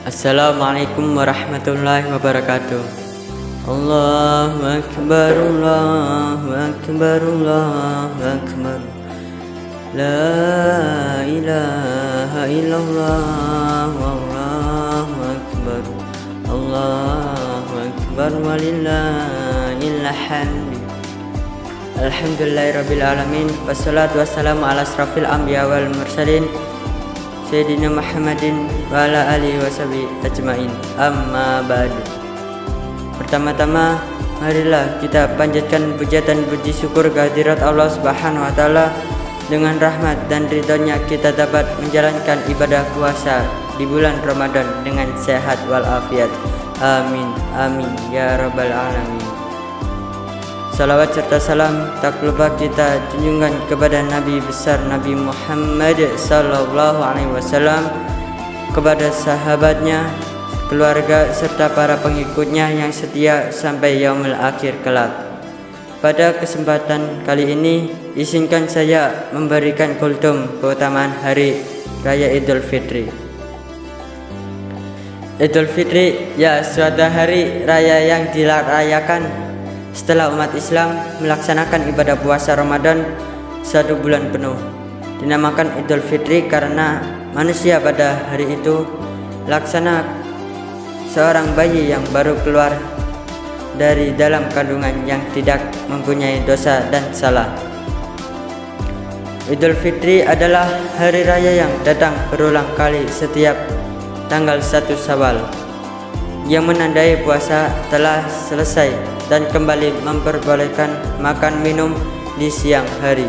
Assalamualaikum warahmatullahi wabarakatuh. Allahu Akbar, Allahu Akbar, Allahu Akbar. La ilaha illallah, Allahu Akbar. Allahu Akbar walillahil hamd. Alhamdulillahirabbil alamin. Wassalatu wassalamu ala asrafil anbiya wal mursalin Sayyidina Muhammadin wa ala alihi washabihi ajmain. Amma ba'du. Pertama-tama, marilah kita panjatkan puja dan puji syukur kehadirat Allah Subhanahu wa taala. Dengan rahmat dan ridhonya kita dapat menjalankan ibadah puasa di bulan Ramadan dengan sehat walafiat. Amin amin ya rabbal alamin. Salawat serta salam tak lupa kita junjungkan kepada Nabi besar Nabi Muhammad sallallahu alaihi wasallam, kepada sahabatnya, keluarga serta para pengikutnya yang setia sampai yaumul akhir kelak. Pada kesempatan kali ini, izinkan saya memberikan kultum keutamaan hari raya Idul Fitri. Idul Fitri ya suatu hari raya yang dirayakan setelah umat Islam melaksanakan ibadah puasa Ramadan 1 bulan penuh. Dinamakan Idul Fitri karena manusia pada hari itu laksana seorang bayi yang baru keluar dari dalam kandungan yang tidak mempunyai dosa dan salah. Idul Fitri adalah hari raya yang datang berulang kali setiap tanggal 1 Syawal, yang menandai puasa telah selesai dan kembali memperbolehkan makan minum di siang hari.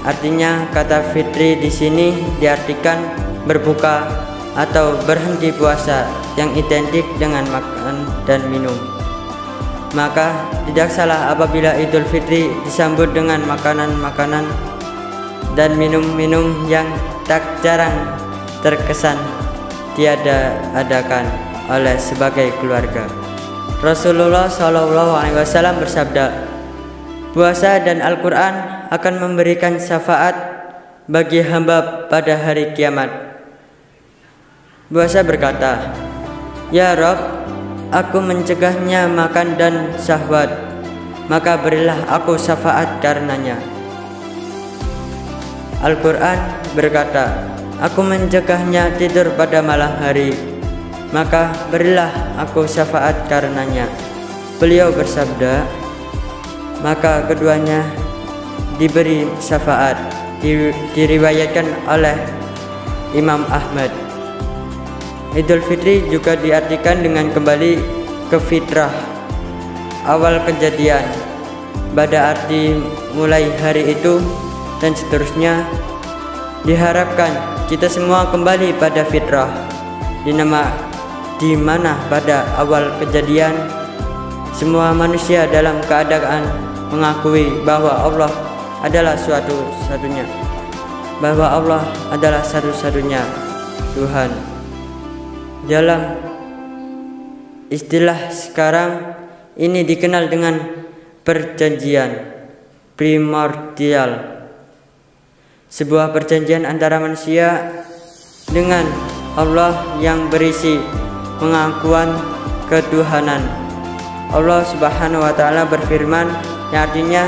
Artinya kata fitri di sini diartikan berbuka atau berhenti puasa yang identik dengan makan dan minum. Maka tidak salah apabila Idul Fitri disambut dengan makanan-makanan dan minum-minum yang tak jarang terkesan tiada-adakan oleh sebagai keluarga. Rasulullah SAW bersabda, puasa dan Al-Quran akan memberikan syafaat bagi hamba pada hari kiamat. Puasa berkata, ya Rabb, aku mencegahnya makan dan syahwat, maka berilah aku syafaat karenanya. Al-Quran berkata, aku mencegahnya tidur pada malam hari, maka berilah aku syafaat karenanya. Beliau bersabda, maka keduanya diberi syafaat. Diriwayatkan oleh Imam Ahmad. Idul Fitri juga diartikan dengan kembali ke fitrah, awal kejadian, pada arti mulai hari itu dan seterusnya. Diharapkan kita semua kembali pada fitrah, di mana pada awal kejadian semua manusia dalam keadaan mengakui bahwa Allah adalah satu-satunya Tuhan. Dalam istilah sekarang ini dikenal dengan perjanjian primordial, sebuah perjanjian antara manusia dengan Allah yang berisi pengakuan ketuhanan. Allah Subhanahu wa taala berfirman yang artinya,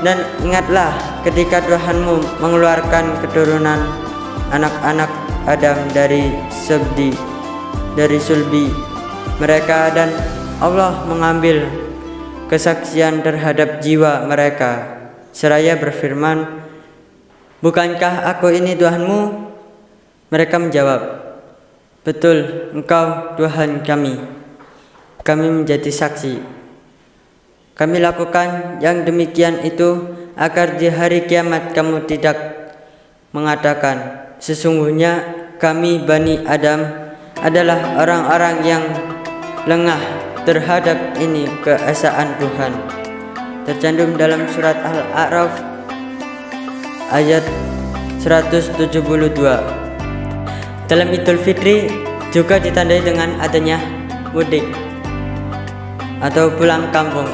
dan ingatlah ketika Tuhanmu mengeluarkan keturunan anak-anak Adam dari sulbi mereka, dan Allah mengambil kesaksian terhadap jiwa mereka seraya berfirman, bukankah aku ini Tuhanmu? Mereka menjawab, betul, engkau Tuhan kami. Kami menjadi saksi. Kami lakukan yang demikian itu agar di hari kiamat kamu tidak mengatakan, sesungguhnya kami Bani Adam adalah orang-orang yang lengah terhadap ini keesaan Tuhan. Tercantum dalam surat Al-A'raf ayat 172. Dalam Idul Fitri juga ditandai dengan adanya mudik atau pulang kampung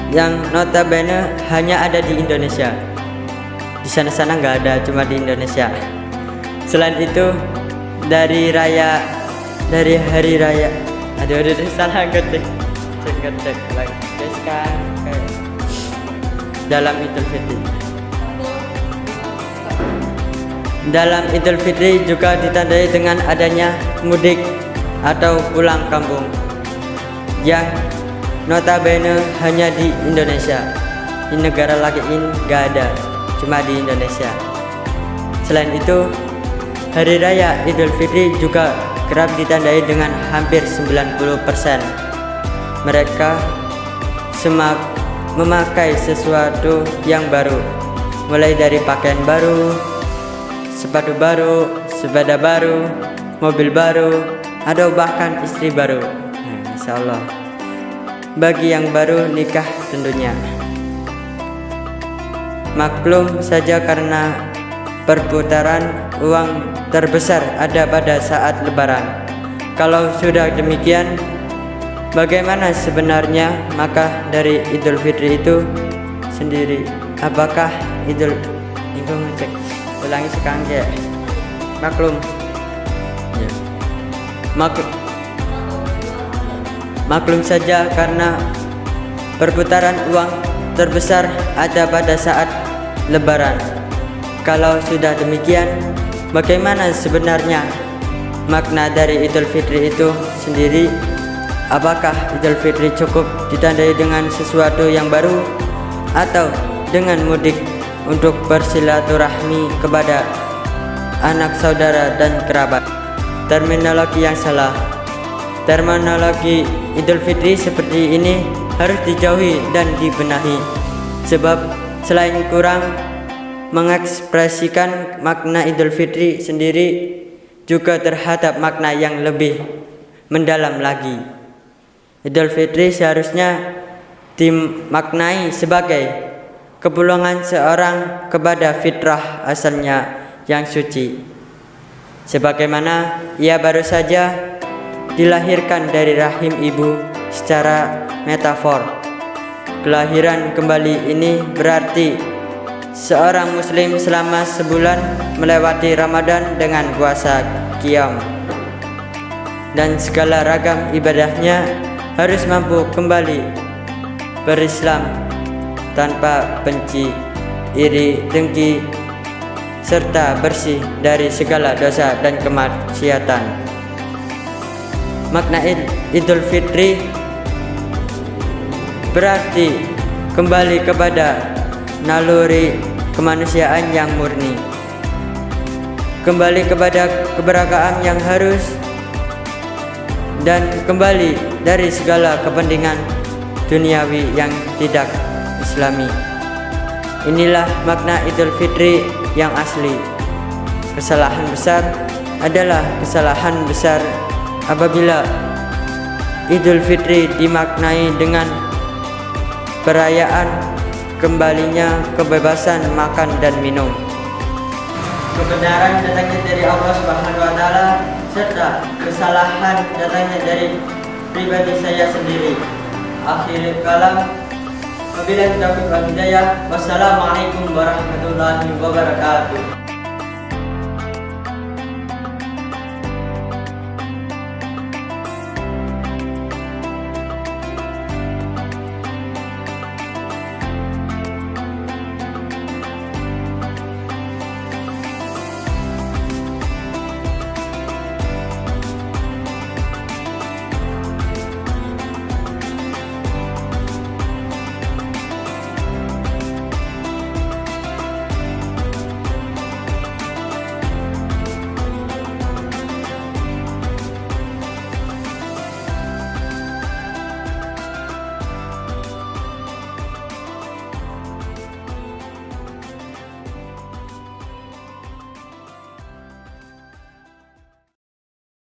yang notabene hanya ada di Indonesia. Di sana-sana nggak ada, cuma di Indonesia. Selain itu, dari hari raya. Aduh salah ketik. Cek lagi. Dalam Idul Fitri. Dalam Idul Fitri juga ditandai dengan adanya mudik atau pulang kampung yang notabene hanya di Indonesia. Di negara lain gak ada, cuma di Indonesia. Selain itu, Hari Raya Idul Fitri juga kerap ditandai dengan hampir 90% mereka memakai sesuatu yang baru, mulai dari pakaian baru, sepatu baru, sepeda baru, mobil baru, atau bahkan istri baru. Masya Allah. Bagi yang baru nikah tentunya. Maklum saja karena perputaran uang terbesar ada pada saat Lebaran. Kalau sudah demikian, bagaimana sebenarnya maka dari Idul Fitri itu sendiri? Apakah Idul itu ngecek ulangi sekarang ya? Maklum ya. Maklum saja karena perputaran uang terbesar ada pada saat Lebaran. Kalau sudah demikian, bagaimana sebenarnya makna dari Idul Fitri itu sendiri? Apakah Idul Fitri cukup ditandai dengan sesuatu yang baru atau dengan mudik untuk bersilaturahmi kepada anak saudara dan kerabat? Terminologi yang salah. Terminologi Idul Fitri seperti ini harus dijauhi dan dibenahi, sebab selain kurang mengekspresikan makna Idul Fitri sendiri, juga terhadap makna yang lebih mendalam lagi. Idul Fitri seharusnya dimaknai sebagai kepulangan seorang kepada fitrah asalnya yang suci, sebagaimana ia baru saja dilahirkan dari rahim ibu. Secara metafor, kelahiran kembali ini berarti seorang muslim selama sebulan melewati Ramadan dengan puasa qiyam dan segala ragam ibadahnya, harus mampu kembali berislam tanpa benci, iri, dengki, serta bersih dari segala dosa dan kemaksiatan. Makna Idul Fitri berarti kembali kepada naluri kemanusiaan yang murni, kembali kepada keberagaman yang harus, dan kembali dari segala kepentingan duniawi yang tidak islami. Inilah makna Idul Fitri yang asli. Kesalahan besar adalah kesalahan besar apabila Idul Fitri dimaknai dengan perayaan kembalinya kebebasan makan dan minum. Kebenaran datangnya dari Allah Subhanahu wa Ta'ala, serta kesalahan datangnya dari pribadi saya sendiri. Akhir kalam, wabillahi taufiq wal hidayah. Wassalamualaikum warahmatullahi wabarakatuh.